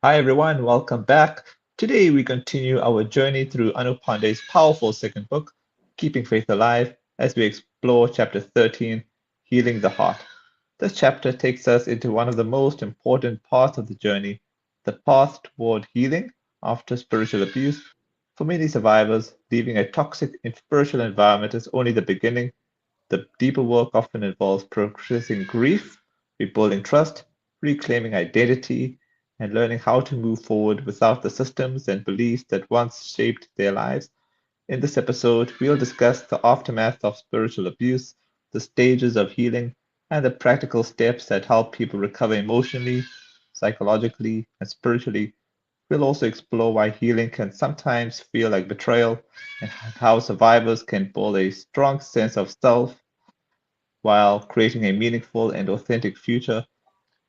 Hi everyone, welcome back. Today we continue our journey through Annu Pandey's powerful second book, Keeping Faith Alive, as we explore chapter 13, Healing the Heart. This chapter takes us into one of the most important parts of the journey, the path toward healing after spiritual abuse. For many survivors, leaving a toxic spiritual environment is only the beginning. The deeper work often involves processing grief, rebuilding trust, reclaiming identity, and learning how to move forward without the systems and beliefs that once shaped their lives. In this episode, we'll discuss the aftermath of spiritual abuse, the stages of healing, and the practical steps that help people recover emotionally, psychologically, and spiritually. We'll also explore why healing can sometimes feel like betrayal and how survivors can build a strong sense of self while creating a meaningful and authentic future.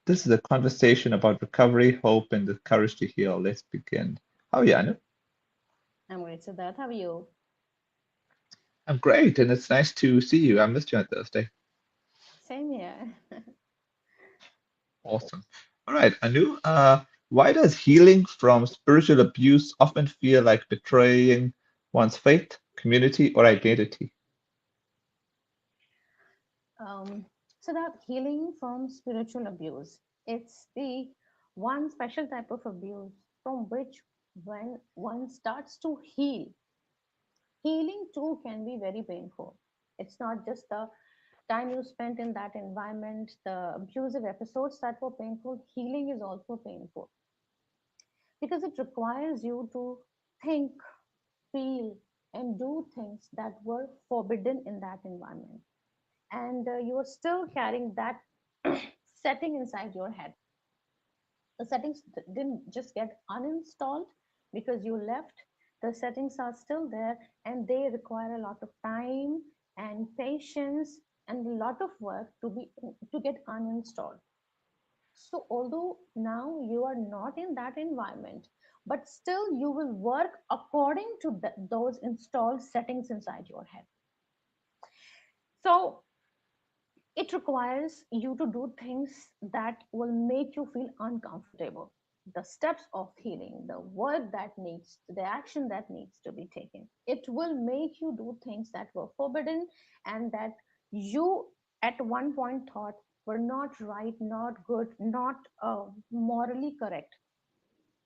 This is a conversation about recovery, hope, and the courage to heal. Let's begin. How are you, Anu? I'm great, Siddharth. How are you? I'm great, and it's nice to see you. I missed you on Thursday. Same here. Awesome. All right, Anu, why does healing from spiritual abuse often feel like betraying one's faith, community, or identity? Um, so that healing from spiritual abuse, it's the one special type of abuse from which when one starts to heal, healing too can be very painful. It's not just the time you spent in that environment, the abusive episodes that were painful, healing is also painful because it requires you to think, feel, and do things that were forbidden in that environment, and you are still carrying that setting inside your head. The settings didn't just get uninstalled because you left. The settings are still there, and they require a lot of time and patience and a lot of work to get uninstalled. So although now you are not in that environment, but still you will work according to those installed settings inside your head. So it requires you to do things that will make you feel uncomfortable. The steps of healing, the work that needs, the action that needs to be taken, it will make you do things that were forbidden and that you at one point thought were not right, not good, not morally correct,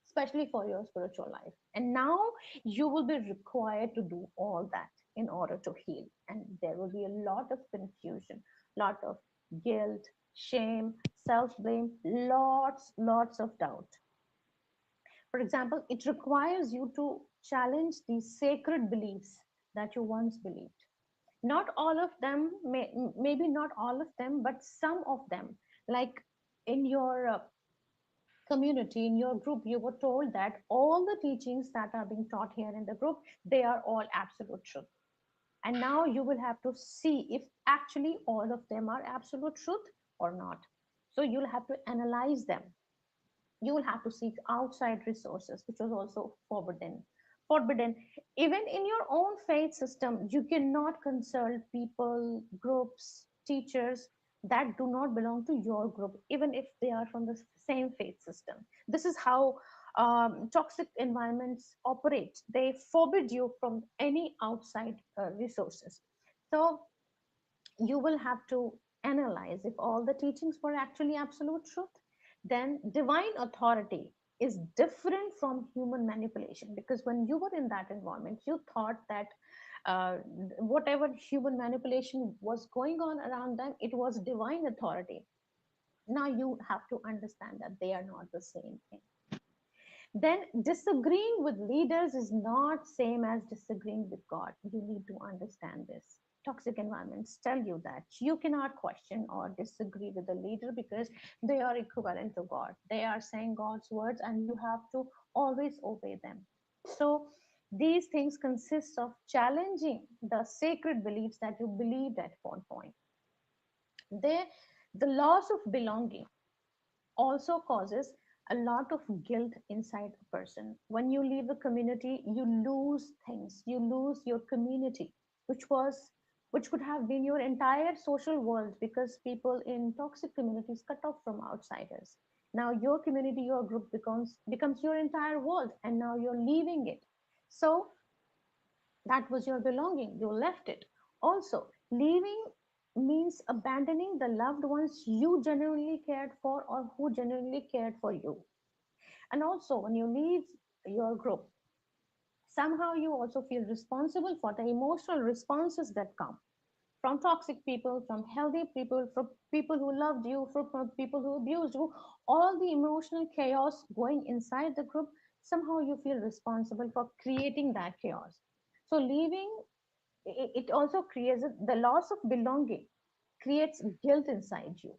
especially for your spiritual life. And now you will be required to do all that in order to heal. And there will be a lot of confusion, lot of guilt, shame, self-blame, lots of doubt. For example, it requires you to challenge these sacred beliefs that you once believed. Not all of them, maybe not all of them, but some of them. Like in your community, in your group, you were told that all the teachings that are being taught here in the group, they are all absolute truth. And now you will have to see if actually all of them are absolute truth or not. So you'll have to analyze them. You will have to seek outside resources, which was also forbidden. Even in your own faith system, you cannot consult people, groups, teachers that do not belong to your group, even if they are from the same faith system. This is how toxic environments operate. They forbid you from any outside resources. So you will have to analyze if all the teachings were actually absolute truth. Then divine authority is different from human manipulation, because when you were in that environment you thought that uh, whatever human manipulation was going on around them, it was divine authority. Now you have to understand that they are not the same thing. Then disagreeing with leaders is not same as disagreeing with God. You need to understand this. Toxic environments tell you that you cannot question or disagree with the leader because they are equivalent to God. They are saying God's words and you have to always obey them. So these things consist of challenging the sacred beliefs that you believed at one point. They, the loss of belonging also causes a lot of guilt inside a person. When you leave a community, you lose things. You lose your community, which could have been your entire social world, because people in toxic communities cut off from outsiders. Now your community, your group becomes your entire world, and now you're leaving it. So that was your belonging. You left it. Also, leaving means abandoning the loved ones you genuinely cared for or who genuinely cared for you. And also, when you leave your group, somehow you also feel responsible for the emotional responses that come from toxic people, from healthy people, from people who loved you, from people who abused you. All the emotional chaos going inside the group, somehow you feel responsible for creating that chaos. So leaving, it also creates the loss of belonging, creates guilt inside you,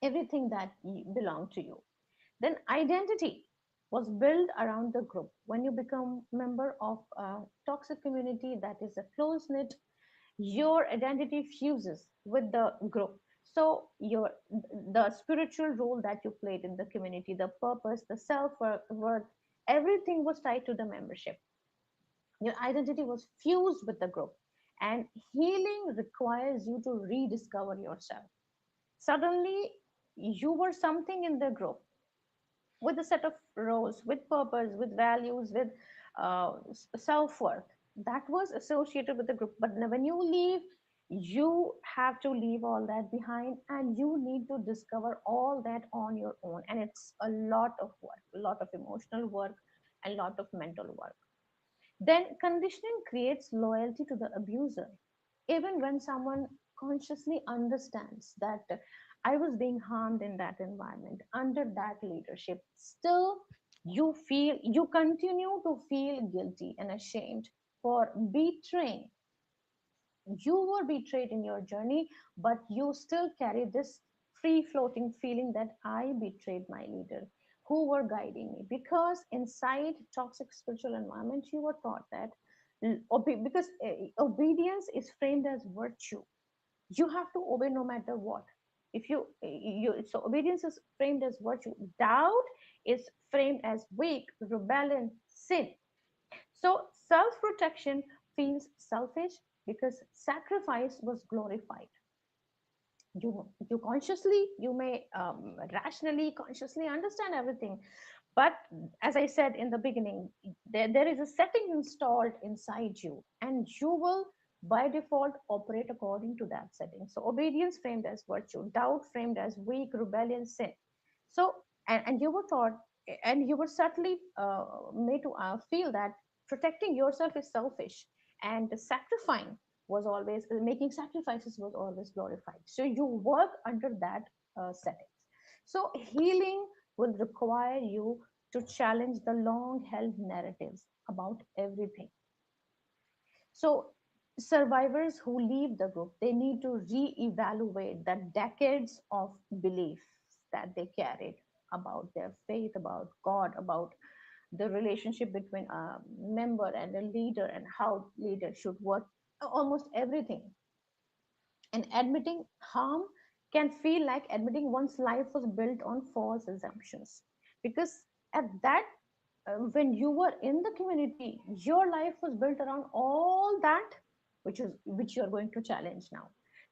everything that belonged to you. Then identity was built around the group. When you become member of a toxic community that is a close knit, your identity fuses with the group. So your the spiritual role that you played in the community, the purpose, the self-worth, everything was tied to the membership. Your identity was fused with the group, and healing requires you to rediscover yourself. Suddenly you were something in the group, with a set of roles, with purpose, with values, with self-worth that was associated with the group. But when you leave, you have to leave all that behind, and you need to discover all that on your own, and it's a lot of work, a lot of emotional work, and a lot of mental work. Then conditioning creates loyalty to the abuser. Even when someone consciously understands that I was being harmed in that environment, under that leadership, still you continue to feel guilty and ashamed for betraying. You were betrayed in your journey, but you still carry this free floating feeling that I betrayed my leader who were guiding me. Because inside toxic spiritual environment, you were taught that because obedience is framed as virtue. You have to obey no matter what. If you so obedience is framed as virtue. Doubt is framed as weak, rebellion, sin. So self protection feels selfish because sacrifice was glorified. You consciously, you may rationally, consciously understand everything, but as I said in the beginning, there is a setting installed inside you, and you will by default operate according to that setting. So obedience framed as virtue, doubt framed as weak, rebellion, sin. So and you were taught, and you were certainly made to feel that protecting yourself is selfish, and sacrificing was always making sacrifices was always glorified. So you work under that settings. So healing will require you to challenge the long held narratives about everything. So survivors who leave the group, they need to re-evaluate the decades of beliefs that they carried about their faith, about God, about the relationship between a member and a leader, and how leaders should work, almost everything. And admitting harm can feel like admitting one's life was built on false assumptions. Because at that, when you were in the community, your life was built around all that, which you're going to challenge now.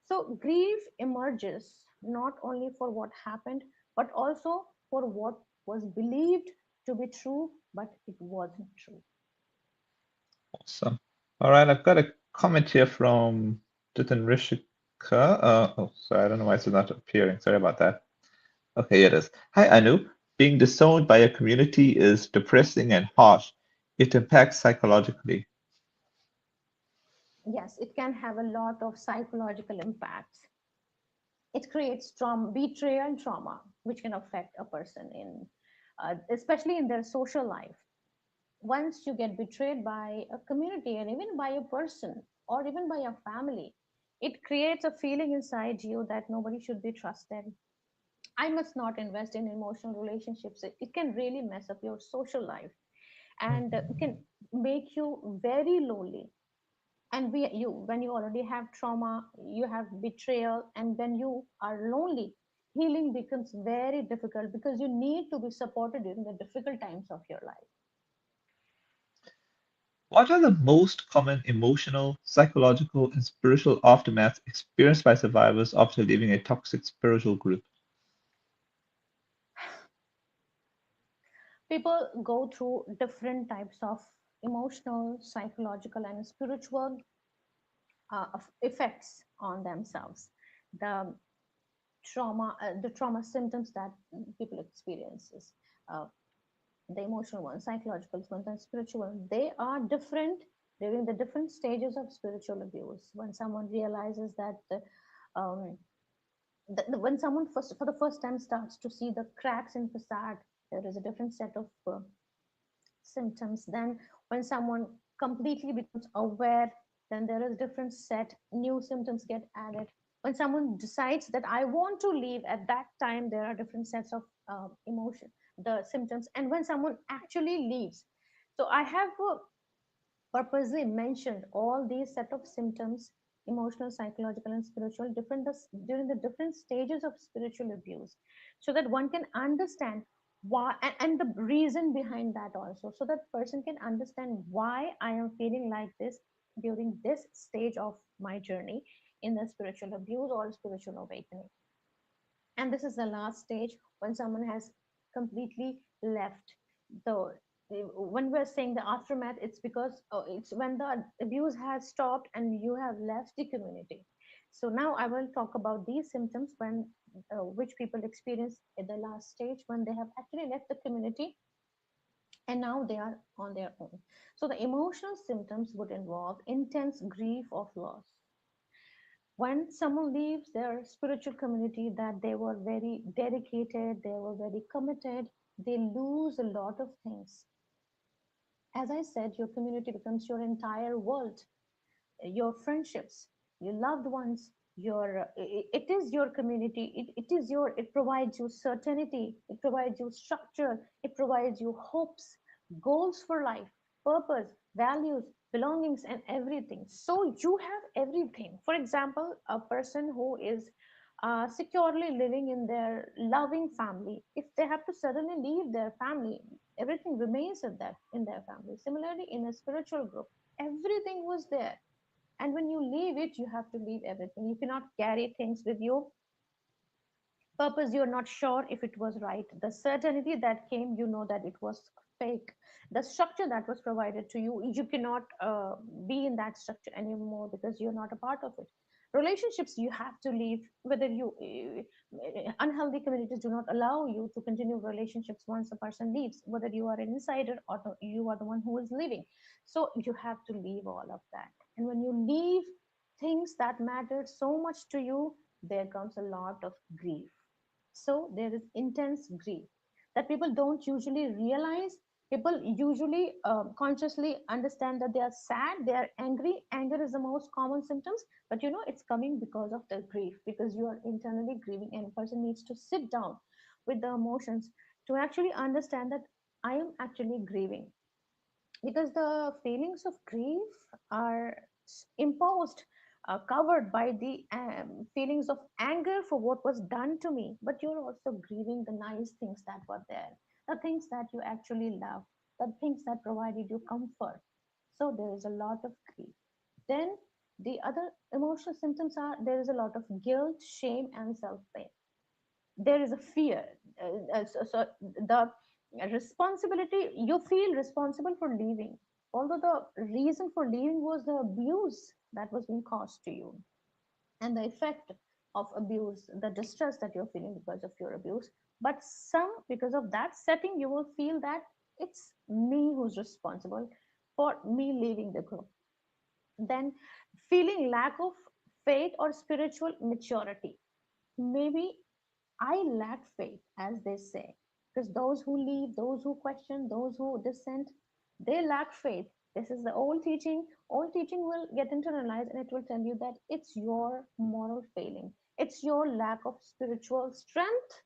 So grief emerges not only for what happened, but also for what was believed to be true, but it wasn't true. Awesome. All right, I've got a comment here from Jitin Rishika. Oh, sorry, I don't know why it's not appearing. Sorry about that. Okay, here it is. Hi, Anu. Being disowned by a community is depressing and harsh. It impacts psychologically. Yes, it can have a lot of psychological impacts. It creates trauma, betrayal and trauma, which can affect a person in, especially in their social life. Once you get betrayed by a community, and even by a person, or even by a family, it creates a feeling inside you that nobody should be trusted. I must not invest in emotional relationships. It can really mess up your social life, and it Mhm. can make you very lonely. And you when you already have trauma, you have betrayal, and when you are lonely, healing becomes very difficult because you need to be supported during the difficult times of your life. What are the most common emotional, psychological, and spiritual aftermaths experienced by survivors after leaving a toxic spiritual group? People go through different types of emotional, psychological, and spiritual effects on themselves. The the trauma symptoms that people experiences, uh, the emotional ones, psychological ones, and spiritual ones, they are different during the different stages of spiritual abuse. When someone realizes that um, when someone first for the first time starts to see the cracks in facade, there is a different set of symptoms. Then when someone completely becomes aware, then there is different set new symptoms get added. When someone decides that I want to leave, at that time there are different sets of emotion, the symptoms. And when someone actually leaves, so I have purposely mentioned all these set of symptoms, emotional, psychological, and spiritual, different during the different stages of spiritual abuse, so that one can understand why, and the reason behind that also, so that person can understand why I am feeling like this during this stage of my journey in the spiritual abuse or spiritual awakening. And this is the last stage, when someone has completely left the when we're saying the aftermath, it's because it's when the abuse has stopped and you have left the community. So now I will talk about these symptoms when which people experience at the last stage, when they have actually left the community and now they are on their own. So the emotional symptoms would involve intense grief of loss. When someone leaves their spiritual community that they were very dedicated, they were very committed, they lose a lot of things. As I said, your community becomes your entire world, your friendships, your loved ones, it is your community, it is your, it provides you certainty, it provides you structure, it provides you hopes, goals for life, purpose, values, belongings, and everything. So you have everything. For example, a person who is securely living in their loving family, if they have to suddenly leave their family, everything remains in that in their family. Similarly, in a spiritual group, everything was there, and when you leave it, you have to leave everything. You cannot carry things with you. Purpose, you're not sure if it was right. The certainty that came, you know that it was fake. The structure that was provided to you, you cannot be in that structure anymore because you're not a part of it. Relationships, you have to leave, whether you unhealthy communities do not allow you to continue relationships once a person leaves, whether you are an insider or you are the one who is leaving. So you have to leave all of that. And when you leave things that mattered so much to you, there comes a lot of grief. So there is intense grief that people don't usually realize. People usually consciously understand that they are sad, they are angry. Anger is the most common symptoms, but you know it's coming because of the grief, because you are internally grieving, and a person needs to sit down with the emotions to actually understand that I am actually grieving, because the feelings of grief are imposed, covered by the feelings of anger for what was done to me, but you're also grieving the nice things that were there, the things that you actually love, the things that provided you comfort. So there is a lot of grief. Then the other emotional symptoms are, there is a lot of guilt, shame, and self blame. There is a fear, so the responsibility, you feel responsible for leaving, although the reason for leaving was the abuse that was being caused to you, and the effect of abuse, the distress that you're feeling because of your abuse. But some, because of that setting, you will feel that it's me who's responsible for me leaving the group. Then feeling lack of faith or spiritual maturity. Maybe I lack faith, as they say, because those who leave, those who question, those who dissent, they lack faith. This is the old teaching. Old teaching will get internalized, and it will tell you that it's your moral failing, it's your lack of spiritual strength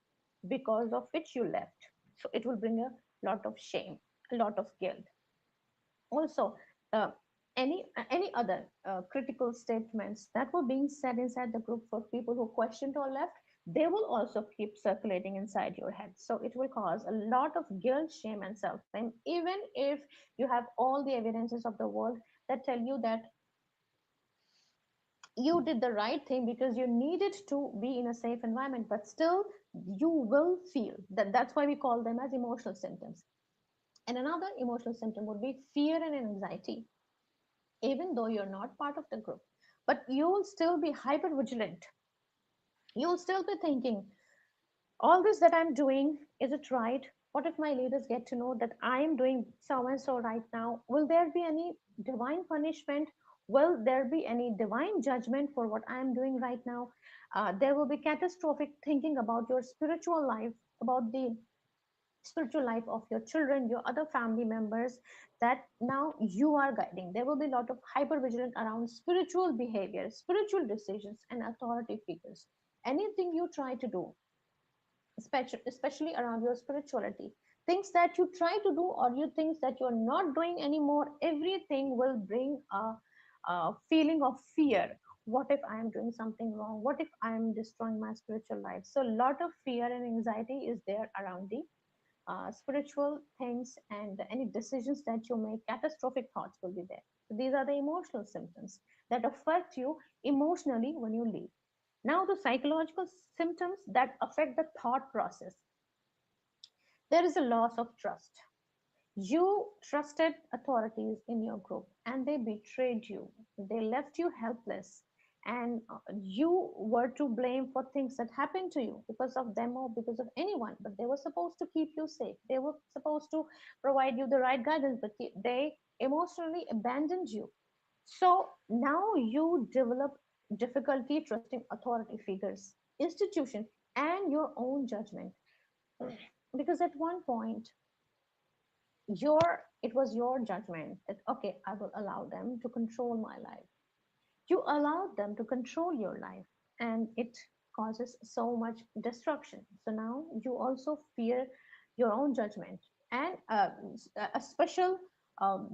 because of which you left. So it will bring a lot of shame, a lot of guilt. Also, uh, any other critical statements that were being said inside the group for people who questioned or left, they will also keep circulating inside your head. So it will cause a lot of guilt, shame, and self blame, even if you have all the evidences of the world that tell you that you did the right thing because you needed to be in a safe environment, but still you will feel that. That's why we call them as emotional symptoms. And another emotional symptom would be fear and anxiety, even though you're not part of the group. But you'll still be hyper vigilant. You'll still be thinking, all this that I'm doing, is it right? What if my leaders get to know that I am doing so and so right now? Will there be any divine punishment? Will there be any divine judgment for what I am doing right now? There will be catastrophic thinking about your spiritual life, about the spiritual life of your children, your other family members that now you are guiding. There will be a lot of hyper vigilance around spiritual behavior, spiritual decisions, and authority figures. Anything you try to do, especially around your spirituality, things that you try to do or you things that you're not doing anymore, everything will bring a feeling of fear. What if I am doing something wrong? What if I am destroying my spiritual life? So a lot of fear and anxiety is there around the spiritual things, and any decisions that you make, catastrophic thoughts will be there. So these are the emotional symptoms that affect you emotionally when you leave. Now, the psychological symptoms that affect the thought process. There is a loss of trust. You trusted authorities in your group and they betrayed you. They left you helpless. And you were to blame for things that happened to you because of them or because of anyone. But they were supposed to keep you safe. They were supposed to provide you the right guidance, but they emotionally abandoned you. So now you develop difficulty trusting authority figures, institution, and your own judgment. Because at one point, it was your judgment that okay, I will allow them to control my life. You allowed them to control your life, and it causes so much destruction. So now you also fear your own judgment, and a special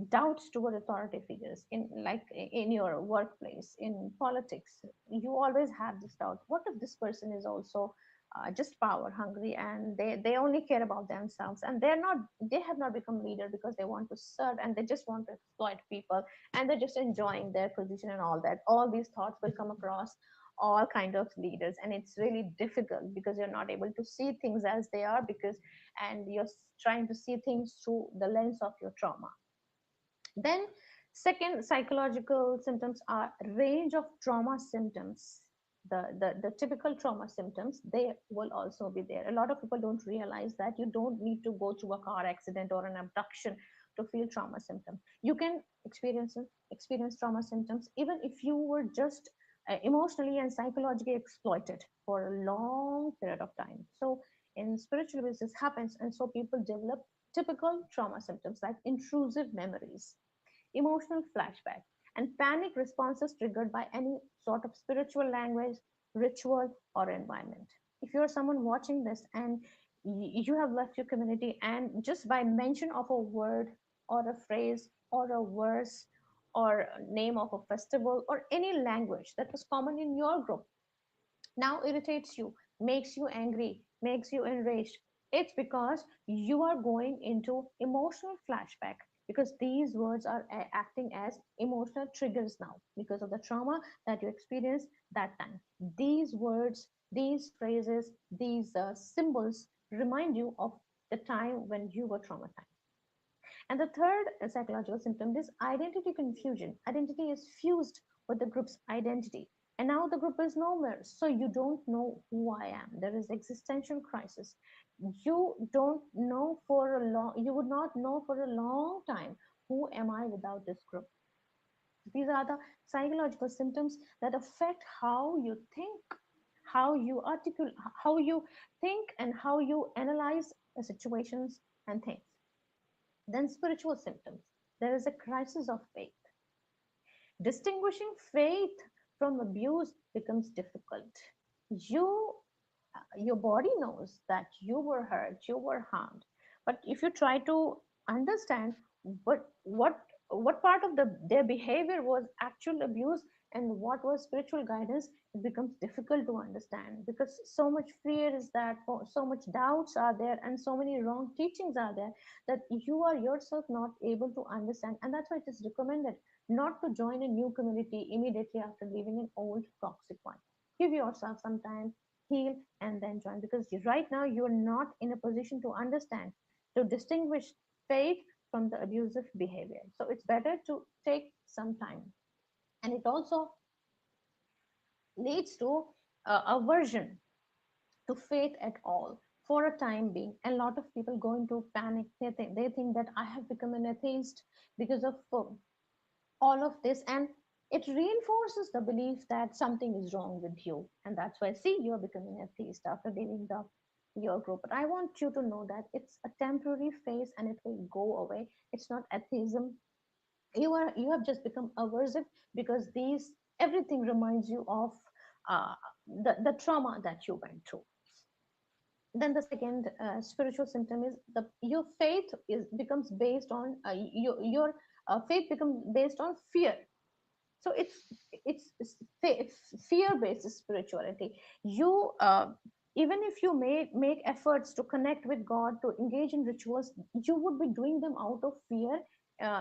doubts toward authority figures in like in your workplace, in politics. You always have this doubt, what if this person is also just power hungry, and they only care about themselves, and they have not become leader because they want to serve, and they just want to exploit people, and they're just enjoying their position and all that. All these thoughts will come across all kind of leaders, and it's really difficult because you're not able to see things as they are, because and you're trying to see things through the lens of your trauma. Then second psychological symptoms are range of trauma symptoms. The typical trauma symptoms, they will also be there. A lot of people don't realize that you don't need to go through a car accident or an abduction to feel trauma symptom. You can experience trauma symptoms even if you were just emotionally and psychologically exploited for a long period of time. So in spiritual this happens, and so people develop typical trauma symptoms like intrusive memories, emotional flashback, and panic responses triggered by any sort of spiritual language, ritual, or environment. If you're someone watching this and you have left your community, and just by mention of a word or a phrase or a verse or name of a festival or any language that was common in your group now irritates you, makes you angry, makes you enraged, it's because you are going into emotional flashback, because these words are acting as emotional triggers now because of the trauma that you experienced that time. These words, these phrases, these symbols remind you of the time when you were traumatized. And the third psychological symptom is identity confusion. Identity is fused with the group's identity. And now the group is nowhere. So you don't know who I am. There is existential crisis. You would not know for a long time, who am I without this group? These are the psychological symptoms that affect how you think, how you articulate, how you think, and how you analyze the situations and things. Then spiritual symptoms. There is a crisis of faith. Distinguishing faith from abuse becomes difficult. You, your body knows that you were hurt, you were harmed, but if you try to understand what part of their behavior was actual abuse and what was spiritual guidance, it becomes difficult to understand, because so much fear is that, so much doubts are there, and so many wrong teachings are there, that you are yourself not able to understand. And that's why it is recommended not to join a new community immediately after leaving an old toxic one. Give yourself some time, heal, and then join, because right now you're not in a position to understand, to distinguish faith from the abusive behavior. So it's better to take some time. And it also leads to aversion to faith at all for a time being. A lot of people go into panic. They think that I have become an atheist because of all of this, and it reinforces the belief that something is wrong with you, and that's why, see, you're becoming an atheist after leaving the your group. But I want you to know that it's a temporary phase and it will go away. It's not atheism. You have just become aversive because these everything reminds you of uh, the trauma that you went through. Then the second spiritual symptom is the your faith is becomes based on your faith becomes based on fear. So it's fear based spirituality. You even if you make efforts to connect with God, to engage in rituals, you would be doing them out of fear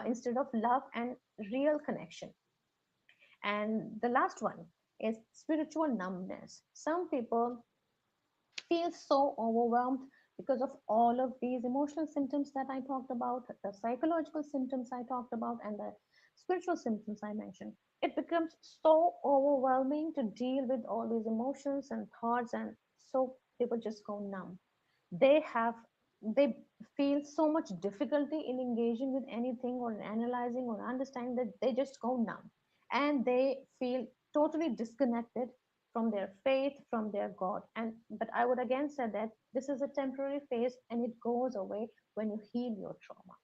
instead of love and real connection. And the last one is spiritual numbness. Some people feel so overwhelmed because of all of these emotional symptoms that I talked about, the psychological symptoms I talked about, and the spiritual symptoms I mentioned. It becomes so overwhelming to deal with all these emotions and thoughts, and so people just go numb. They have they feel so much difficulty in engaging with anything or analyzing or understanding that they just go numb, and they feel totally disconnected from their faith, from their God. And but I would again say that this is a temporary phase and it goes away when you heal your trauma.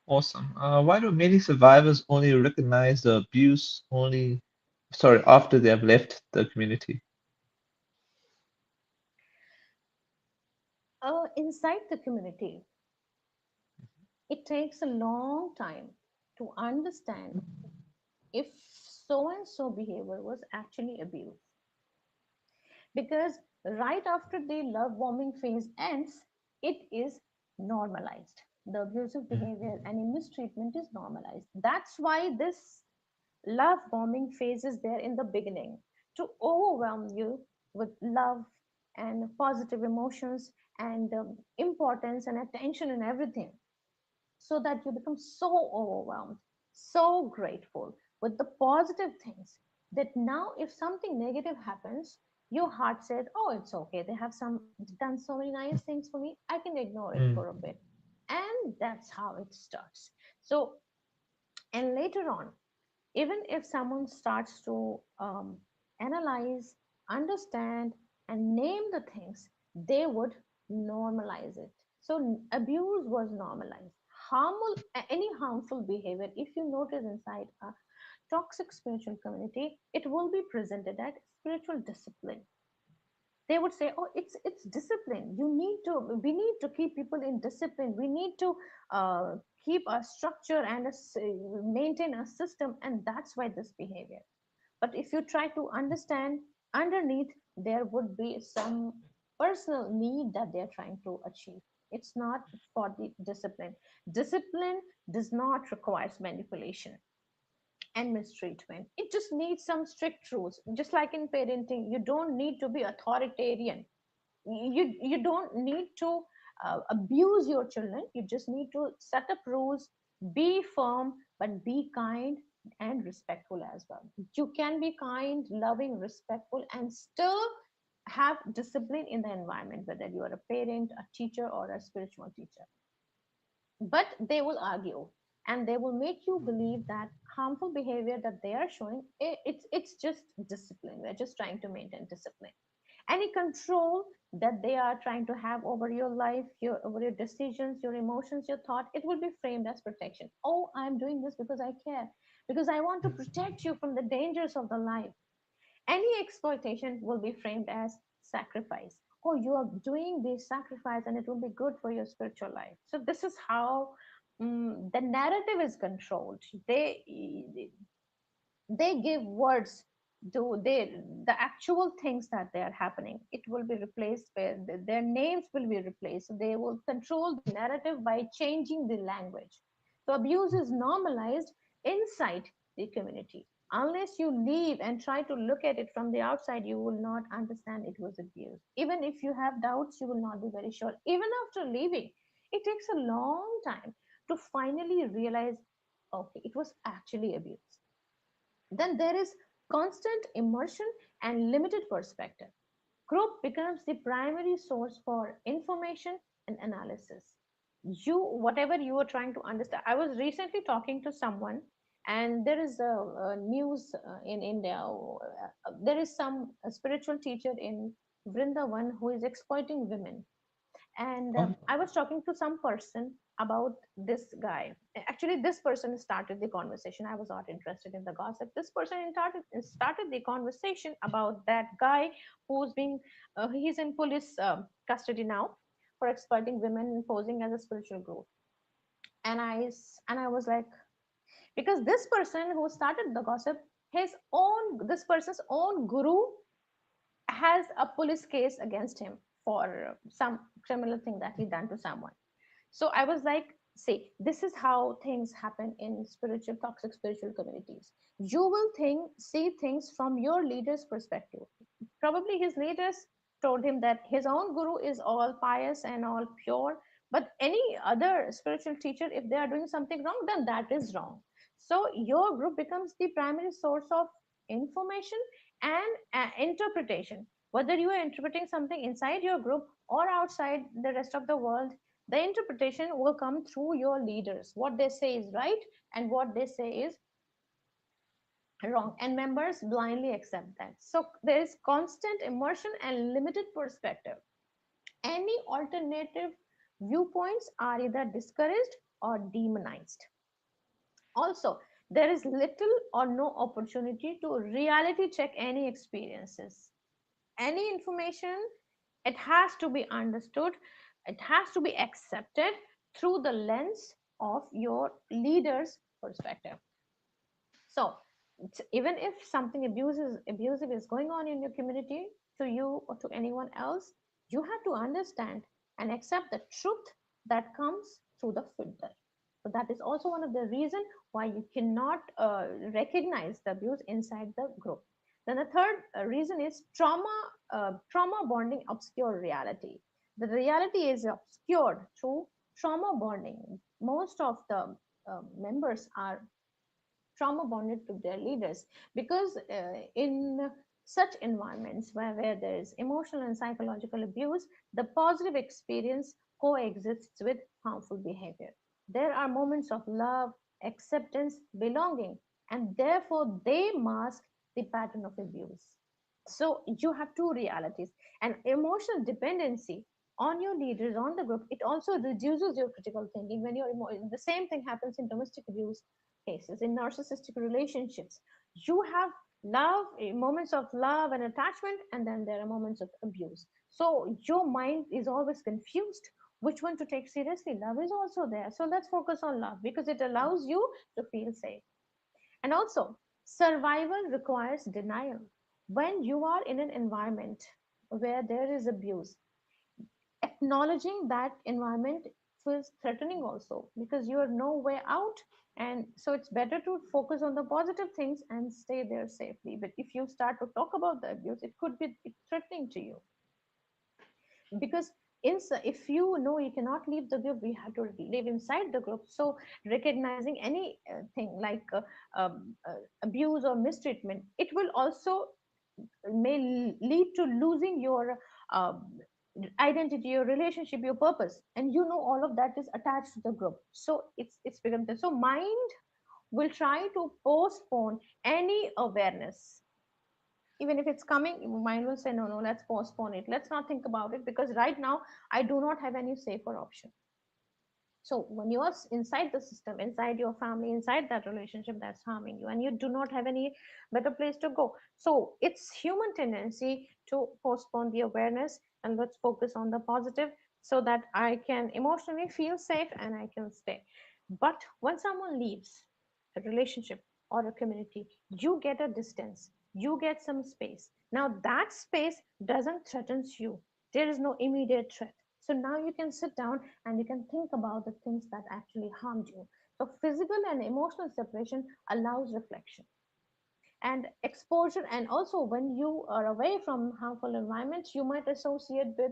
Awesome. Why do many survivors only recognize the abuse after they have left the community? Inside the community, it takes a long time to understand if so and so behavior was actually abuse, because right after the love bombing phase ends, it is normalized. The abusive behavior and mistreatment is normalized. That's why this love bombing phase is there in the beginning, to overwhelm you with love and positive emotions and importance and attention and everything, so that you become so overwhelmed, so grateful with the positive things, that now if something negative happens, your heart said, oh, it's okay, they have some done so many nice things for me, I can ignore it Mm, for a bit. And that's how it starts. So, and later on, even if someone starts to analyze, understand, and name the things, they would normalize it. So abuse was normalized. Any harmful behavior, if you notice inside a toxic spiritual community, it will be presented as spiritual discipline. They would say, oh, it's discipline, you need to we need to keep people in discipline, we need to uh, keep a structure and maintain a system, and that's why this behavior. But if you try to understand underneath, there would be some personal need that they're trying to achieve. It's not for the discipline. Discipline does not require manipulation and mistreatment. It just needs some strict rules. Just like in parenting, you don't need to be authoritarian. You don't need to abuse your children. You just need to set up rules, be firm, but be kind and respectful as well. You can be kind, loving, respectful, and still have discipline in the environment, whether you are a parent, a teacher, or a spiritual teacher. But they will argue, and they will make you believe that harmful behavior that they are showing, it's just discipline, we're just trying to maintain discipline. Any control that they are trying to have over your life, over your decisions, your emotions, your thought, it will be framed as protection. Oh, I'm doing this because I care, because I want to protect you from the dangers of the life. Any exploitation will be framed as sacrifice. Oh, you are doing this sacrifice and it will be good for your spiritual life. So this is how the narrative is controlled. They give words to the actual things that they are happening, it will be replaced where their names will be replaced. So they will control the narrative by changing the language. So abuse is normalized inside the community. Unless you leave and try to look at it from the outside, you will not understand it was abuse. Even if you have doubts, you will not be very sure. Even after leaving, It takes a long time to finally realize, okay, it was actually abuse. Then there is constant immersion and limited perspective. Group becomes the primary source for information and analysis. You, whatever you are trying to understand. I was recently talking to someone, and there is a news in India. There is some spiritual teacher in Vrindavan who is exploiting women, and Oh, I was talking to some person about this guy. Actually, this person started the conversation. I was not interested in the gossip. This person started the conversation about that guy who's being he's in police custody now for exploiting women and posing as a spiritual guru. And I was like, because this person who started the gossip, his own this person's own guru has a police case against him for some criminal thing that he done to someone. So I was like, see, this is how things happen in spiritual, toxic spiritual communities. You will see things from your leader's perspective. Probably his leaders told him that his own guru is all pious and all pure, but any other spiritual teacher, if they are doing something wrong, then that is wrong. So your group becomes the primary source of information and interpretation. Whether you are interpreting something inside your group or outside the rest of the world, the interpretation will come through your leaders. What they say is right and what they say is wrong, and members blindly accept that. So there is constant immersion and limited perspective. Any alternative viewpoints are either discouraged or demonized. Also, there is little or no opportunity to reality check any experiences. Any information, it has to be understood, it has to be accepted through the lens of your leader's perspective. So even if something abusive is going on in your community, to you or to anyone else, you have to understand and accept the truth that comes through the filter. So that is also one of the reason why you cannot recognize the abuse inside the group. Then the third reason is trauma bonding obscure reality. The reality is obscured through trauma bonding. Most of the members are trauma bonded to their leaders, because in such environments where there is emotional and psychological abuse, the positive experience coexists with harmful behavior. There are moments of love, acceptance, belonging, and therefore they mask the pattern of abuse. So you have two realities. And emotional dependency on your leaders, on the group, it also reduces your critical thinking. When the same thing happens in domestic abuse cases, in narcissistic relationships. You have love, moments of love and attachment, and then there are moments of abuse. So your mind is always confused which one to take seriously. Love is also there, so let's focus on love because it allows you to feel safe. And also, survival requires denial. When you are in an environment where there is abuse, acknowledging that environment feels threatening also, because you are no way out. And so it's better to focus on the positive things and stay there safely. But if you start to talk about the abuse, it could be threatening to you, because if you know you cannot leave the group, we have to live inside the group. So recognizing any thing like abuse or mistreatment, it will also may lead to losing your uh, identity, your relationship, your purpose, and you know all of that is attached to the group. So it's become this. So mind will try to postpone any awareness. Even if it's coming, mind will say, no, no, let's postpone it, let's not think about it, because right now I do not have any safer option. So when you're inside the system, inside your family, inside that relationship that's harming you, and you do not have any better place to go, so it's human tendency to postpone the awareness, and let's focus on the positive so that I can emotionally feel safe and I can stay. But when someone leaves a relationship or a community, you get a distance, you get some space. Now that space doesn't threaten you. There is no immediate threat. So now you can sit down and you can think about the things that actually harmed you. So physical and emotional separation allows reflection and exposure. And also when you are away from harmful environments, you might associate with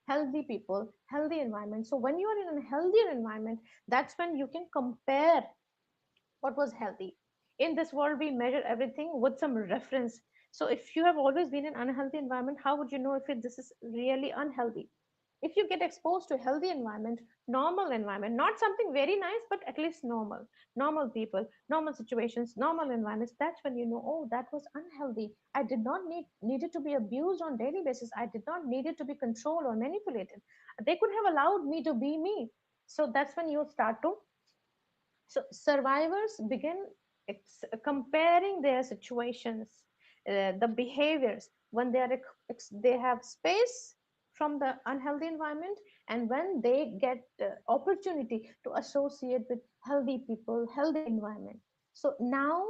healthy people, healthy environment. So when you are in a healthier environment, that's when you can compare what was healthy. In this world, we measure everything with some reference. So if you have always been in unhealthy environment, how would you know if this is really unhealthy? If you get exposed to healthy environment, normal environment, not something very nice, but at least normal, normal people, normal situations, normal environments, that's when you know, oh, that was unhealthy. I did not needed to be abused on daily basis. I did not needed to be controlled or manipulated. They could have allowed me to be me. So that's when you start to, so survivors begin comparing their situations, the behaviors when they are they have space from the unhealthy environment, and when they get opportunity to associate with healthy people, healthy environment. So now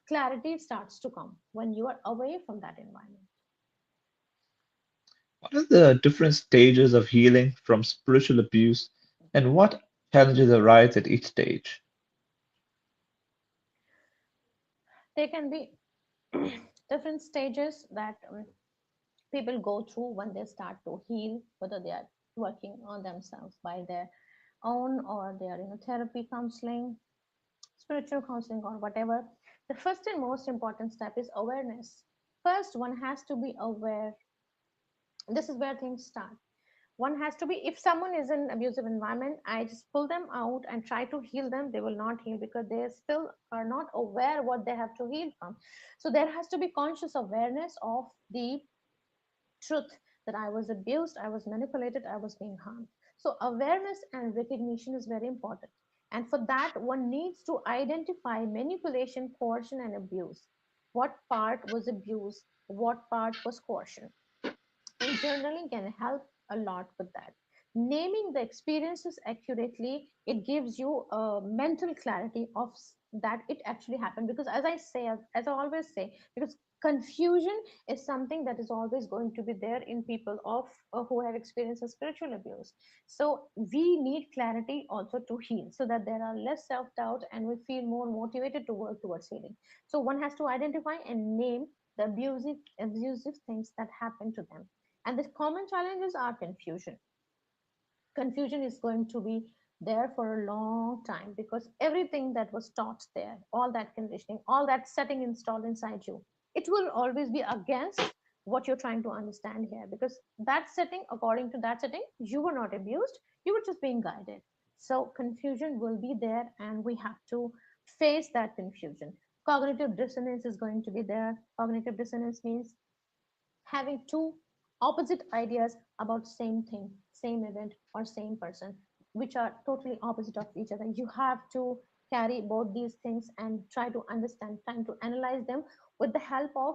clarity starts to come when you are away from that environment. What are the different stages of healing from spiritual abuse, and what challenges arise at each stage? There can be different stages that people go through when they start to heal, whether they are working on themselves by their own, or they are in a therapy, counseling, spiritual counseling, or whatever. The first and most important step is awareness. First, one has to be aware. This is where things start. One has to be, if someone is in an abusive environment, I just pull them out and try to heal them, they will not heal because they still are not aware what they have to heal from. So there has to be conscious awareness of the truth that I was abused, I was manipulated, I was being harmed. So, awareness and recognition is very important. And for that, one needs to identify manipulation, coercion, and abuse. What part was abuse? What part was coercion? And journaling can help a lot with that. Naming the experiences accurately, it gives you a mental clarity of that it actually happened. Because as I say, as I always say, because confusion is something that is always going to be there in people of who have experienced a spiritual abuse. So we need clarity also to heal, so that there are less self-doubt and we feel more motivated to work towards healing. So one has to identify and name the abusive things that happen to them. And the common challenges are confusion. Confusion is going to be there for a long time, because everything that was taught there, all that conditioning, all that setting installed inside you, it will always be against what you're trying to understand here. Because that setting, according to that setting, you were not abused, you were just being guided. So confusion will be there, and we have to face that confusion. Cognitive dissonance is going to be there. Cognitive dissonance means having two opposite ideas about same thing, same event, or same person, which are totally opposite of each other. You have to carry both these things and try to understand, trying to analyze them with the help of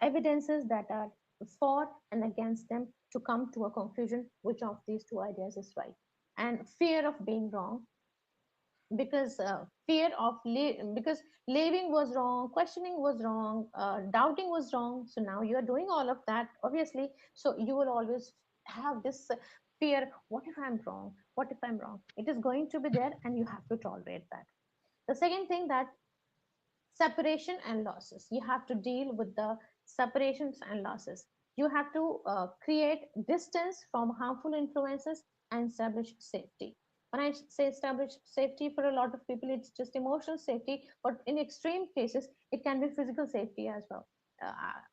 evidences that are for and against them, to come to a conclusion which of these two ideas is right. And fear of being wrong, because fear of because leaving was wrong, questioning was wrong, doubting was wrong. So now you are doing all of that, obviously. So you will always have this fear: what if I'm wrong? What if I'm wrong? It is going to be there, and you have to tolerate that. The second thing, that separation and losses, you have to deal with the separations and losses. You have to create distance from harmful influences and establish safety. When I say establish safety, for a lot of people it's just emotional safety, but in extreme cases it can be physical safety as well.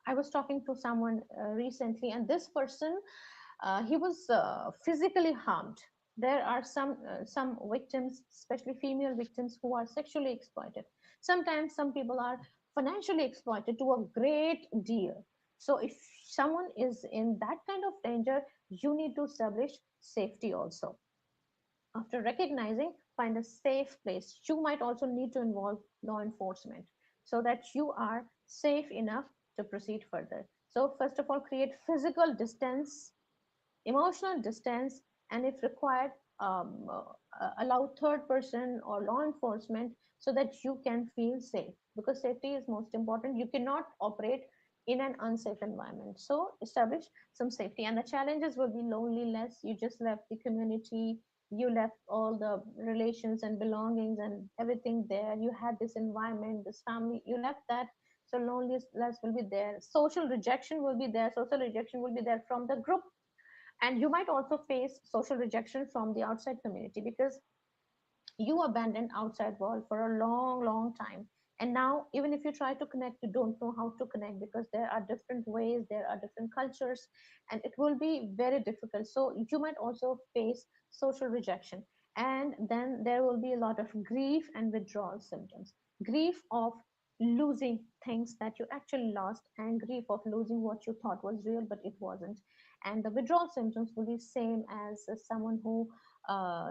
I was talking to someone recently, and this person, he was physically harmed. There are some victims, especially female victims, who are sexually exploited. Sometimes some people are financially exploited to a great deal. So if someone is in that kind of danger, you need to establish safety also. After recognizing, find a safe place. You might also need to involve law enforcement, so that you are safe enough to proceed further. So first of all, create physical distance, emotional distance, and if required, allow third person or law enforcement, so that you can feel safe, because safety is most important. You cannot operate in an unsafe environment. So establish some safety. And the challenges will be loneliness. You just left the community, you left all the relations and belongings and everything there. You had this environment, this family, you left that. So loneliness will be there. Social rejection will be there. Social rejection will be there from the group, And you might also face social rejection from the outside community because you abandoned outside world for a long time, and now even if you try to connect, you don't know how to connect because there are different ways, there are different cultures, and it will be very difficult. So you might also face social rejection, and then there will be a lot of grief and withdrawal symptoms. Grief of losing things that you actually lost, and grief of losing what you thought was real but it wasn't. And the withdrawal symptoms will be same as someone who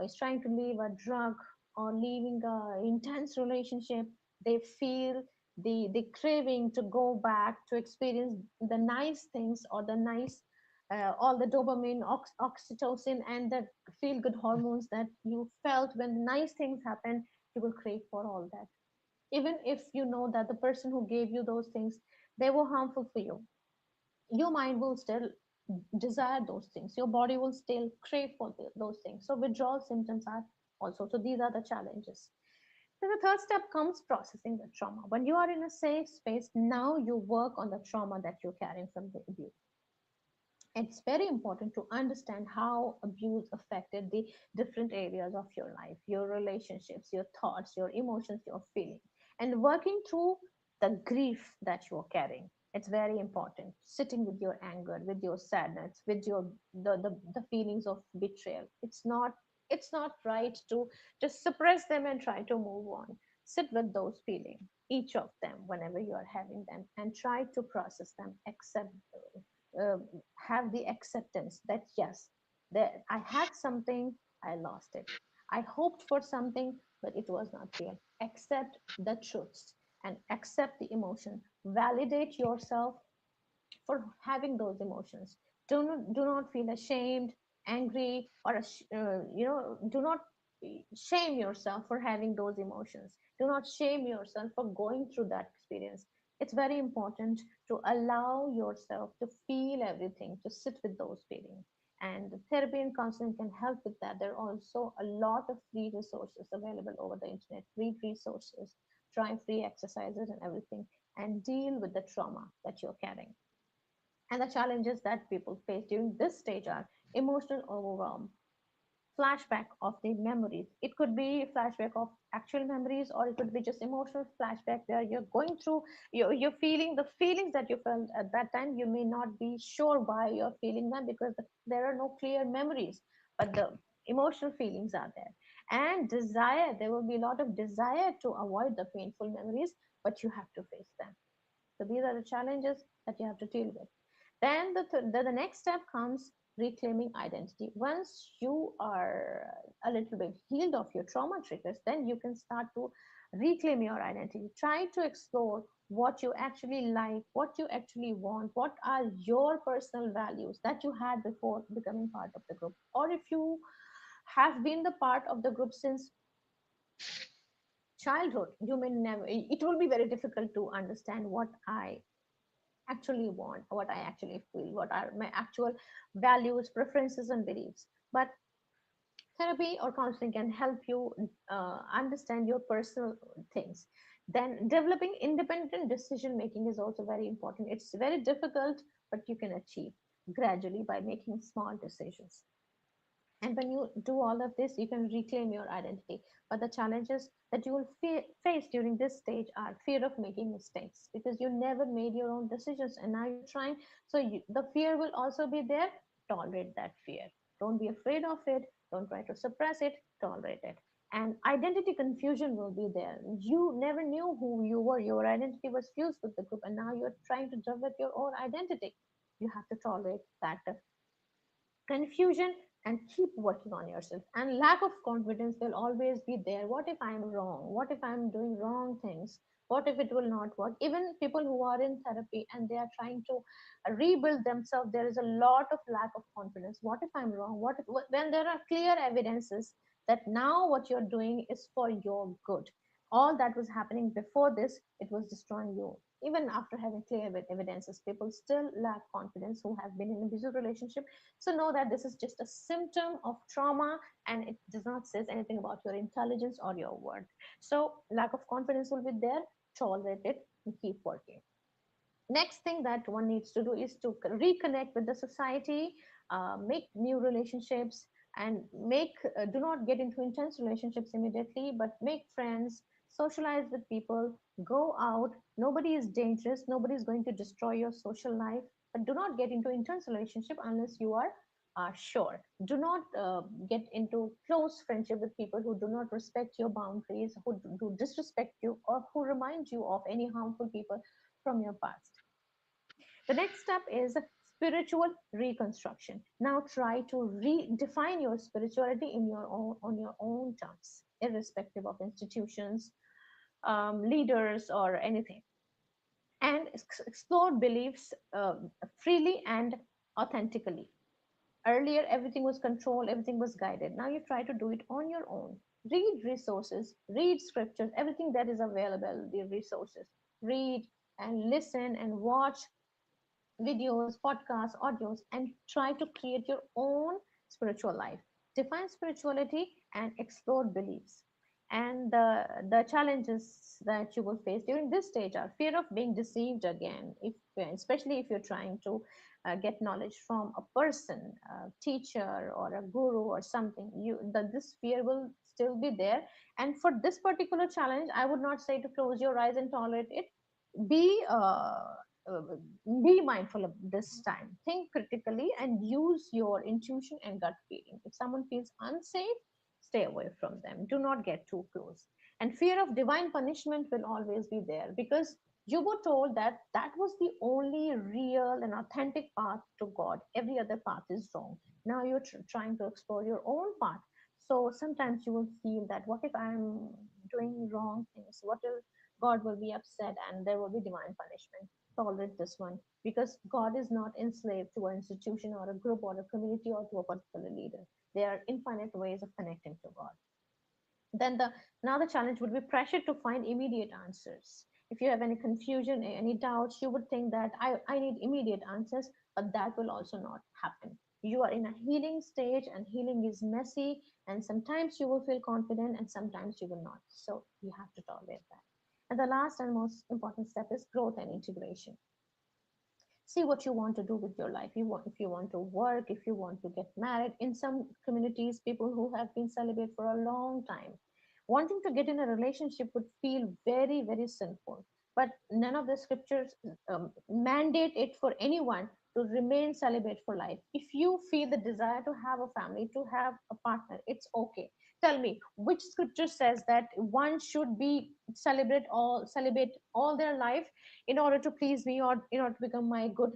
is trying to leave a drug or leaving a intense relationship. They feel the craving to go back to experience the nice things, or the nice all the dopamine, oxytocin, and the feel good hormones that you felt when the nice things happen. You will crave for all that, even if you know that the person who gave you those things, they were harmful for you. Your mind will still desire those things, your body will still crave for those things. So withdrawal symptoms are also, so these are the challenges. So the third step comes processing the trauma. When you are in a safe space, now you work on the trauma that you're carrying from the abuse. It's very important to understand how abuse affected the different areas of your life, your relationships, your thoughts, your emotions, your feelings, and working through the grief that you're carrying. It's very important. Sitting with your anger, with your sadness, with your the feelings of betrayal. It's not right to just suppress them and try to move on. Sit with those feelings, each of them, whenever you are having them, and try to process them, accept uh, have the acceptance that yes, that I had something, I lost it. I hoped for something, but it was not real. Accept the truths and accept the emotion. Validate yourself for having those emotions. Do not feel ashamed, angry, or do not shame yourself for having those emotions. Do not shame yourself for going through that experience. It's very important to allow yourself to feel everything, to sit with those feelings. And therapy and counseling can help with that. There are also a lot of free resources available over the internet, free resources, try free exercises and everything, and deal with the trauma that you're carrying. And the challenges that people face during this stage are emotional overwhelm, flashback of the memories. It could be flashback of actual memories, or it could be just emotional flashback where you're going through, you're feeling the feelings that you felt at that time. You may not be sure why you're feeling them because there are no clear memories, but the emotional feelings are there. And desire, there will be a lot of desire to avoid the painful memories, but you have to face them. So these are the challenges that you have to deal with. Then the next step comes reclaiming identity. Once you are a little bit healed of your trauma triggers, then you can start to reclaim your identity. Try to explore what you actually like, what you actually want, what are your personal values that you had before becoming part of the group. Or if you have been the part of the group since childhood, you may never, it will be very difficult to understand what I actually want, what I actually feel, what are my actual values, preferences, and beliefs. But therapy or counseling can help you understand your personal things. Then developing independent decision making is also very important. It's very difficult, but you can achieve gradually by making small decisions. And when you do all of this, you can reclaim your identity. But the challenges that you will face during this stage are fear of making mistakes because you never made your own decisions and now you're trying. So the fear will also be there. Tolerate that fear. Don't be afraid of it. Don't try to suppress it. Tolerate it. And identity confusion will be there. You never knew who you were. Your identity was fused with the group, and now you're trying to develop your own identity. You have to tolerate that confusion and keep working on yourself. And lack of confidence will always be there. What if I'm wrong? What if I'm doing wrong things? What if it will not work? Even people who are in therapy and they are trying to rebuild themselves, there is a lot of lack of confidence. What if I'm wrong? What if, when there are clear evidences that now what you're doing is for your good? All that was happening before this, it was destroying you. Even after having clear evidences, people still lack confidence who have been in an abusive relationship. So know that this is just a symptom of trauma, and it does not say anything about your intelligence or your worth. So lack of confidence will be there. Tolerate it and keep working. Next thing that one needs to do is to reconnect with the society. make new relationships, and make do not get into intense relationships immediately, but make friends, socialize with people, go out. Nobody is dangerous, nobody is going to destroy your social life, but do not get into intense relationship unless you are sure. Do not get into close friendship with people who do not respect your boundaries, who do disrespect you, or who remind you of any harmful people from your past. The next step is spiritual reconstruction. Now try to redefine your spirituality in your own on your own terms, irrespective of institutions, leaders, or anything, and explore beliefs freely and authentically. Earlier, everything was controlled, everything was guided. Now you try to do it on your own. Read resources, read scriptures, everything that is available, the resources. Read and listen and watch videos, podcasts, audios, and try to create your own spiritual life. Define spirituality and explore beliefs. And the challenges that you will face during this stage are fear of being deceived again, if especially if you're trying to get knowledge from a person, a teacher, or a guru or something. This fear will still be there. And for this particular challenge, I would not say to close your eyes and tolerate it. Be uh, be mindful of this time. Think critically and use your intuition and gut feeling. If someone feels unsafe, stay away from them. Do not get too close. And fear of divine punishment will always be there, because you were told that that was the only real and authentic path to God. Every other path is wrong. Now you're trying to explore your own path. So sometimes you will feel that, what if I'm doing wrong things? What if God will be upset and there will be divine punishment? Tolerate this one, because God is not enslaved to an institution or a group or a community or to a particular leader. There are infinite ways of connecting to God. Then the now the challenge would be pressure to find immediate answers. If you have any confusion, any doubts, you would think that I need immediate answers, but that will also not happen. You are in a healing stage, and healing is messy, and sometimes you will feel confident and sometimes you will not. So you have to tolerate that. And the last and most important step is growth and integration. See what you want to do with your life. You want, if you want to work, if you want to get married. In some communities, people who have been celibate for a long time, wanting to get in a relationship would feel very, very sinful. But none of the scriptures mandate it for anyone to remain celibate for life. If you feel the desire to have a family, to have a partner, it's okay. Tell me, which scripture says that one should be celibate all their life in order to please me, or in order to become my good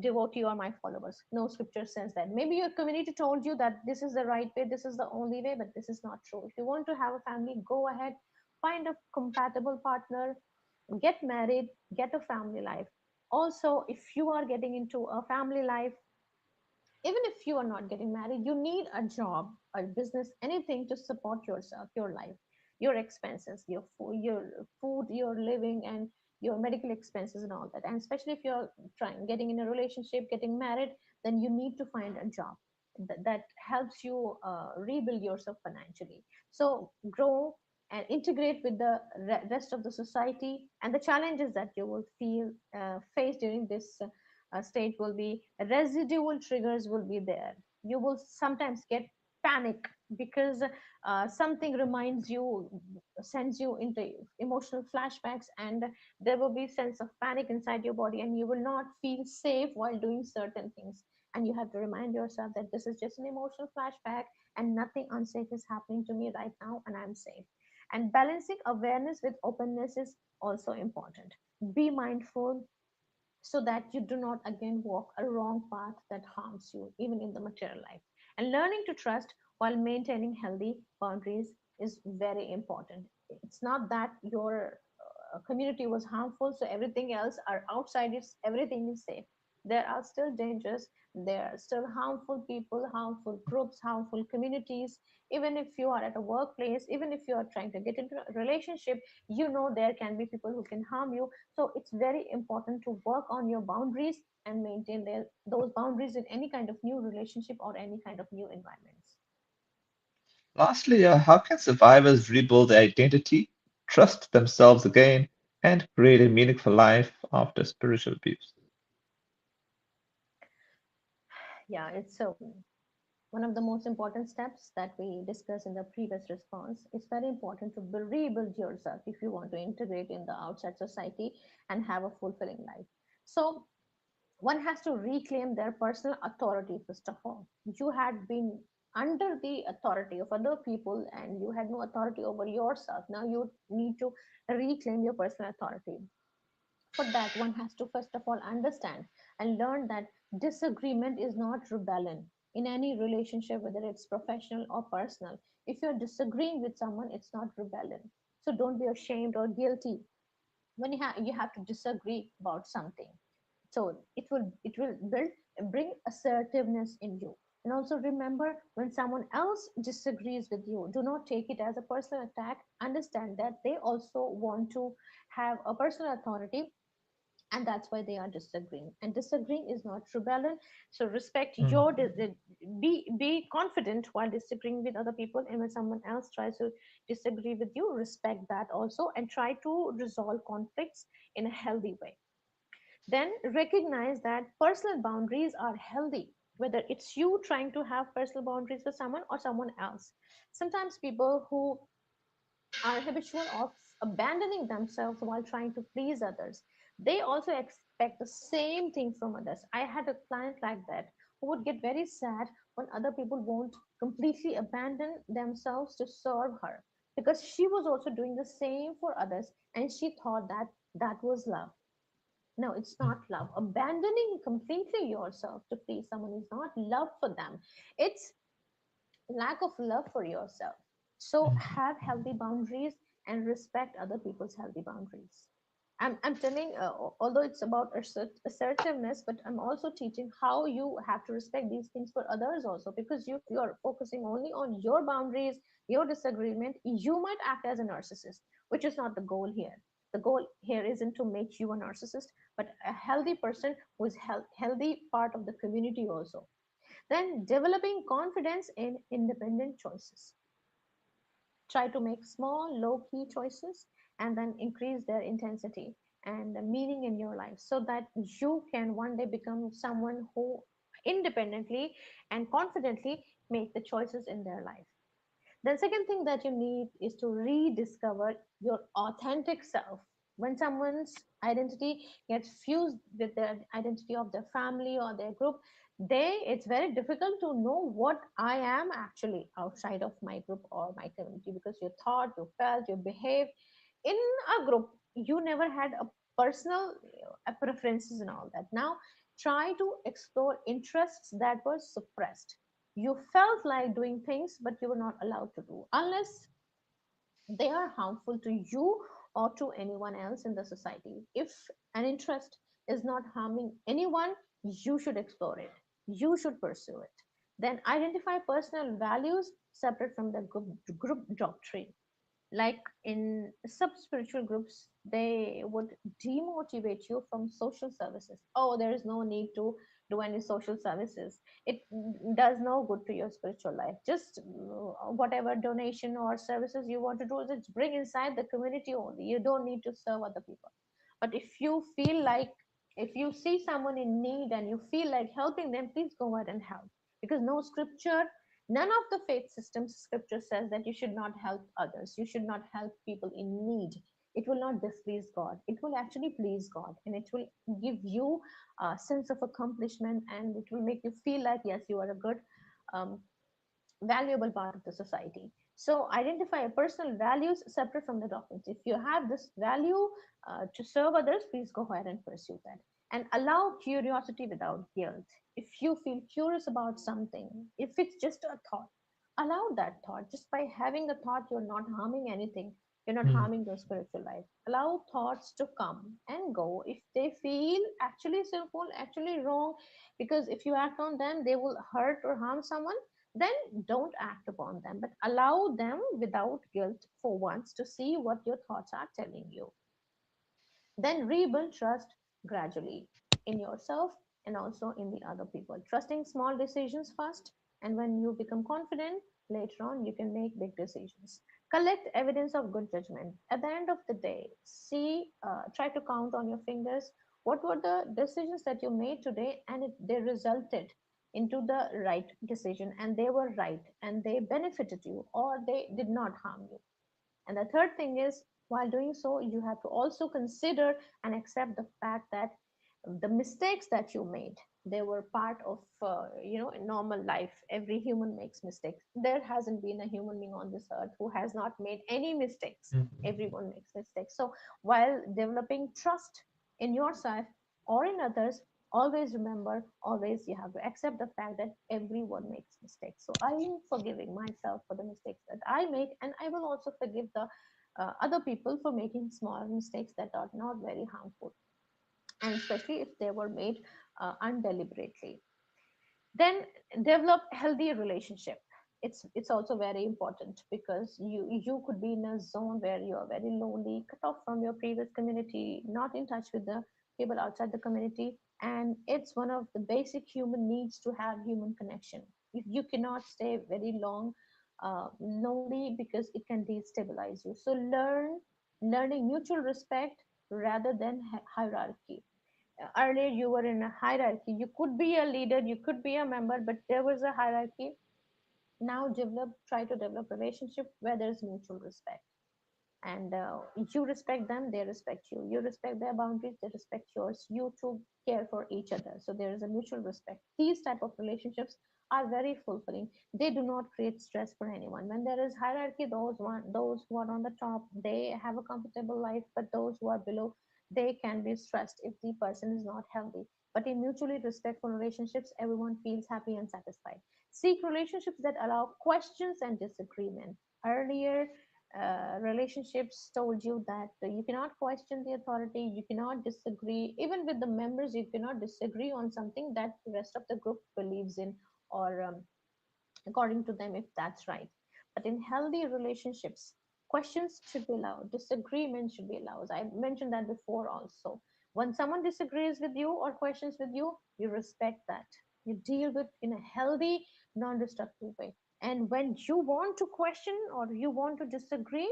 devotee or my followers? No scripture says that. Maybe your community told you that this is the right way, this is the only way, but this is not true. If you want to have a family, go ahead, find a compatible partner, get married, get a family life. Also, if you are getting into a family life, even if you are not getting married, you need a job, a business, anything to support yourself, your life, your expenses, your food, your living, and your medical expenses and all that. And especially if you're trying getting in a relationship, getting married, then you need to find a job that helps you rebuild yourself financially. So grow and integrate with the rest of the society. And the challenges that you will feel face during this state will be residual triggers will be there. You will sometimes get panic because something reminds you, sends you into emotional flashbacks, and there will be sense of panic inside your body, and you will not feel safe while doing certain things. And you have to remind yourself that this is just an emotional flashback and nothing unsafe is happening to me right now, and I'm safe. And balancing awareness with openness is also important. Be mindful so that you do not again walk a wrong path that harms you, even in the material life. And learning to trust while maintaining healthy boundaries is very important. It's not that your community was harmful, so everything else are outside, it's everything is safe. There are still dangers, there are still harmful people, harmful groups, harmful communities. Even if you are at a workplace, even if you are trying to get into a relationship, you know there can be people who can harm you. So it's very important to work on your boundaries and maintain those boundaries in any kind of new relationship or any kind of new environments. Lastly, how can survivors rebuild their identity, trust themselves again, and create a meaningful life after spiritual abuse? Yeah, it's so one of the most important steps that we discussed in the previous response. It's very important to rebuild yourself if you want to integrate in the outside society and have a fulfilling life. So one has to reclaim their personal authority first of all. You had been under the authority of other people and you had no authority over yourself. Now you need to reclaim your personal authority. For that, one has to first of all understand and learn that disagreement is not rebellion in any relationship, whether it's professional or personal. If you're disagreeing with someone, it's not rebellion. So don't be ashamed or guilty when you have to disagree about something. So it will bring assertiveness in you. And also remember, when someone else disagrees with you, do not take it as a personal attack. Understand that they also want to have a personal authority, and that's why they are disagreeing, and disagreeing is not rebellion. So respect Mm, your be confident while disagreeing with other people, and when someone else tries to disagree with you, respect that also, and try to resolve conflicts in a healthy way. Then recognize that personal boundaries are healthy, whether it's you trying to have personal boundaries with someone or someone else. Sometimes people who are habitual of abandoning themselves while trying to please others, they also expect the same thing from others. I had a client like that who would get very sad when other people won't completely abandon themselves to serve her, because she was also doing the same for others and she thought that that was love. No, it's mm, not love. Abandoning completely yourself to please someone is not love for them. It's lack of love for yourself. So mm, have healthy boundaries and respect other people's healthy boundaries. I'm telling, although it's about assertiveness, but I'm also teaching how you have to respect these things for others also. Because if you're focusing only on your boundaries, your disagreement, you might act as a narcissist, which is not the goal here. The goal here isn't to make you a narcissist, but a healthy person who is healthy part of the community also. Then developing confidence in independent choices. Try to make small, low key choices and then increase their intensity and the meaning in your life, so that you can one day become someone who independently and confidently make the choices in their life. The second thing that you need is to rediscover your authentic self. When someone's identity gets fused with the identity of their family or their group, it's very difficult to know what I am actually outside of my group or my community, because you thought, you felt, you behaved in a group. You never had a personal preferences and all that. Now try to explore interests that were suppressed. You felt like doing things but you were not allowed to do unless they are harmful to you or to anyone else in the society. If an interest is not harming anyone, you should explore it, you should pursue it. Then identify personal values separate from the group doctrine. Like in sub spiritual groups, they would demotivate you from social services. Oh, there is no need to do any social services, it does no good to your spiritual life. Just whatever donation or services you want to do, just bring inside the community only, you don't need to serve other people. But if you feel like, if you see someone in need and you feel like helping them, please go ahead and help. Because no scripture, none of the faith systems scripture says that you should not help others, you should not help people in need. It will not displease God, it will actually please God, and it will give you a sense of accomplishment, and it will make you feel like yes, you are a good um, valuable part of the society. So identify personal values separate from the doctrines. If you have this value to serve others, please go ahead and pursue that. And allow curiosity without guilt. If you feel curious about something, if it's just a thought, allow that thought. Just by having a thought, you're not harming anything. You're not mm, harming your spiritual life. Allow thoughts to come and go if they feel actually sinful, actually wrong, because if you act on them, they will hurt or harm someone. Then don't act upon them, but allow them without guilt for once to see what your thoughts are telling you. Then rebuild trust gradually in yourself and also in the other people. Trusting small decisions first, and when you become confident, later on you can make big decisions. Collect evidence of good judgment. At the end of the day, try to count on your fingers what were the decisions that you made today and they resulted. into the right decision, and they were right and they benefited you or they did not harm you. And the third thing is, while doing so, you have to also consider and accept the fact that the mistakes that you made, they were part of normal life. Every human makes mistakes. There hasn't been a human being on this earth who has not made any mistakes. Mhm. Everyone makes mistakes. So while developing trust in yourself or in others, always remember, always you have to accept the fact that everyone makes mistakes. So I'm forgiving myself for the mistakes that I make, and I will also forgive the other people for making small mistakes that are not very harmful, and especially if they were made undeliberately. Then develop healthy relationship. It's also very important, because you could be in a zone where you are very lonely, cut off from your previous community, not in touch with the people outside the community, and it's one of the basic human needs to have human connection. If you cannot stay very long lonely, because it can destabilize you. So learning mutual respect rather than hierarchy. Earlier you were in a hierarchy, you could be a leader, you could be a member, but there was a hierarchy. Now try to develop relationship where there's mutual respect, and you respect them, they respect you, you respect their boundaries, they respect yours, you two care for each other, so there is a mutual respect. These type of relationships are very fulfilling. They do not create stress for anyone. When there is hierarchy, those who are on the top, they have a comfortable life, but those who are below, they can be stressed if the person is not healthy. But in mutually respectful relationships, everyone feels happy and satisfied. Seek relationships that allow questions and disagreement. Earlier relationships told you that you cannot question the authority, you cannot disagree, even with the members, you cannot disagree on something that the rest of the group believes in, or according to them, if that's right. But in healthy relationships, questions should be allowed, disagreement should be allowed. I mentioned that before also. When someone disagrees with you or questions with you, you respect that. You deal with in a healthy, non-destructive way. And when you want to question or you want to disagree,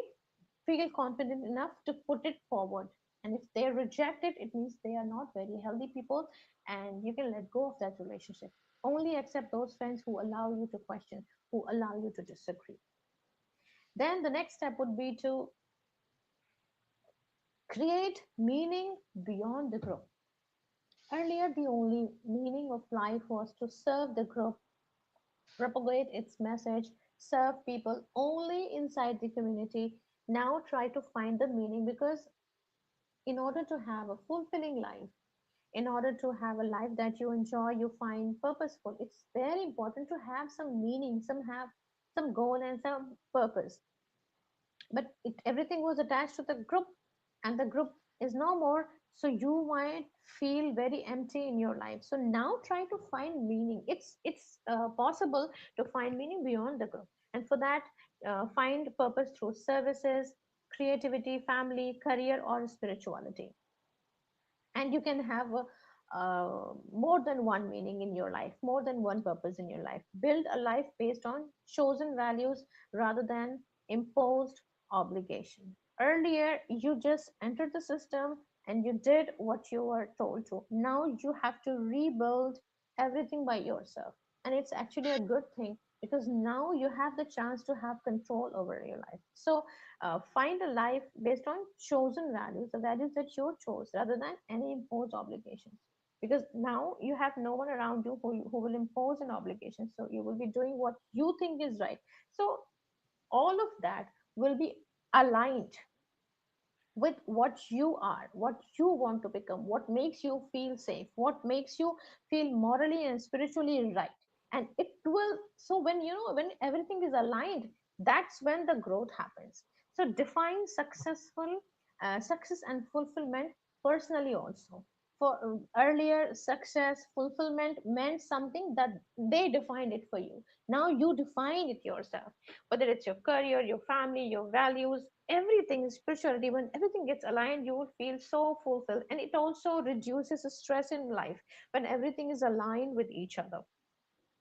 feel confident enough to put it forward. And if they reject it, it means they are not very healthy people, and you can let go of that relationship. Only accept those friends who allow you to question, who allow you to disagree. Then the next step would be to create meaning beyond the group. Earlier, the only meaning of life was to serve the group, propagate its message, serve people only inside the community. Now try to find the meaning, because in order to have a fulfilling life, in order to have a life that you enjoy, you find purposeful, it's very important to have some meaning, some goal and some purpose. But everything was attached to the group, and the group is no more, so you might feel very empty in your life. So now try to find meaning. It's possible to find meaning beyond the group, and for that, find purpose through services, creativity, family, career, or spirituality. And you can have more than one meaning in your life, more than one purpose in your life. Build a life based on chosen values rather than imposed obligation. Earlier you just entered the system and you did what you were told to. Now you have to rebuild everything by yourself, and it's actually a good thing, because now you have the chance to have control over your life. So find a life based on chosen values, the values that you chose, rather than any imposed obligations. Because now you have no one around you who will impose an obligation. So you will be doing what you think is right. So all of that will be aligned with what you are, what you want to become, what makes you feel safe, what makes you feel morally and spiritually right. And it will, so when when everything is aligned, that's when the growth happens. So define success and fulfillment personally also. For earlier, success, fulfillment meant something that they defined it for you. Now you define it yourself, whether it's your career, your family, your values, everything, spirituality. When everything gets aligned, you will feel so fulfilled, and it also reduces the stress in life when everything is aligned with each other.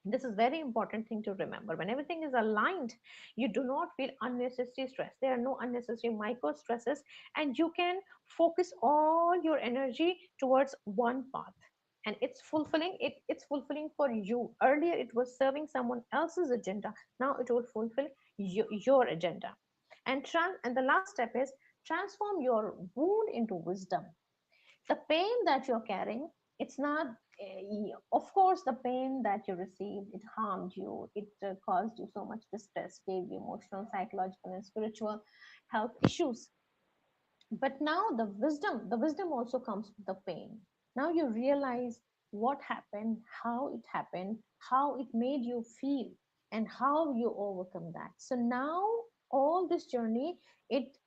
This is very important thing to remember. When everything is aligned, you do not feel unnecessary stress. There are no unnecessary micro stresses, and you can focus all your energy towards one path. and it's fulfilling for you. Earlier it was serving someone else's agenda, now it will fulfill your agenda. And the last step is transform your wound into wisdom. The pain that you're carrying, it's not of course the pain that you received, it harmed you, it caused you so much distress, gave you emotional, psychological, and spiritual health issues. But now the wisdom also comes with the pain. Now you realize what happened, how it happened, how it made you feel, and how you overcome that. So now all this journey, it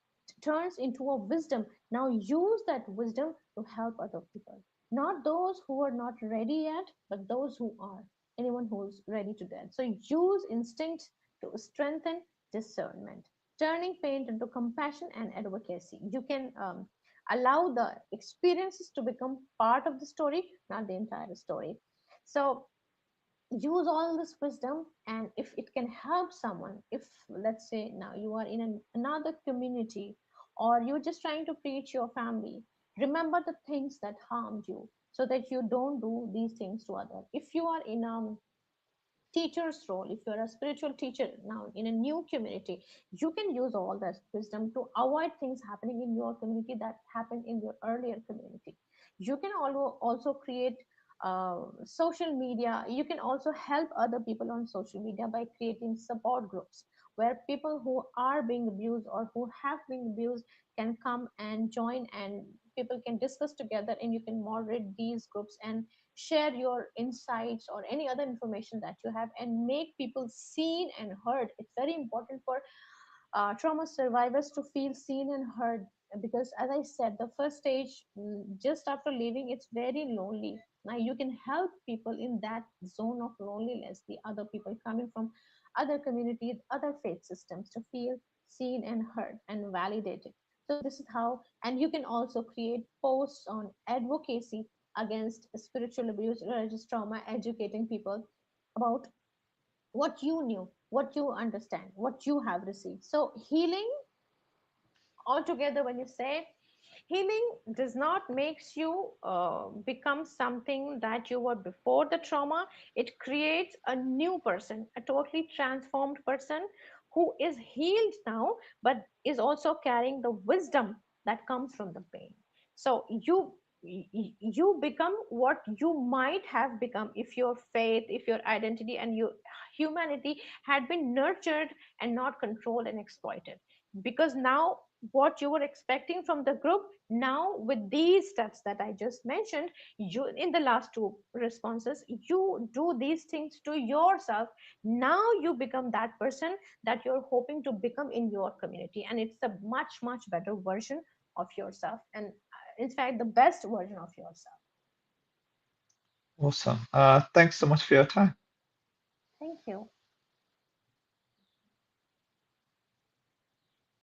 turns into a wisdom. Now use that wisdom to help other people, not those who are not ready yet, but those who are, anyone who's ready to dance. So use instinct to strengthen discernment, turning pain into compassion and advocacy. You can allow the experiences to become part of the story, not the entire story. So use all this wisdom, and if it can help someone, if let's say now you are in another community, or you're just trying to preach your family, remember the things that harmed you so that you don't do these things to others. If you are in a teacher's role, if you're a spiritual teacher now in a new community, you can use all that wisdom to avoid things happening in your community that happened in your earlier community. You can also create social media. You can also help other people on social media by creating support groups where people who are being abused or who have been abused can come and join, and people can discuss together, and you can moderate these groups and share your insights or any other information that you have, and make people seen and heard. It's very important for trauma survivors to feel seen and heard, because as I said, the first stage, just after leaving, it's very lonely. Now you can help people in that zone of loneliness, the other people coming from other communities, other faith systems, to feel seen and heard and validated. So this is how. And you can also create posts on advocacy against spiritual abuse, religious trauma, educating people about what you knew, what you understand, what you have received. So healing altogether, when you say, healing does not makes you become something that you were before the trauma. It creates a new person, a totally transformed person who is healed now, but is also carrying the wisdom that comes from the pain. So you become what you might have become if your faith, if your identity, and your humanity had been nurtured and not controlled and exploited. Because now what you were expecting from the group, now with these steps that I just mentioned, you in the last two responses, you do these things to yourself. Now you become that person that you're hoping to become in your community, and it's a much much better version of yourself, and in fact the best version of yourself. Awesome. Thanks so much for your time. Thank you.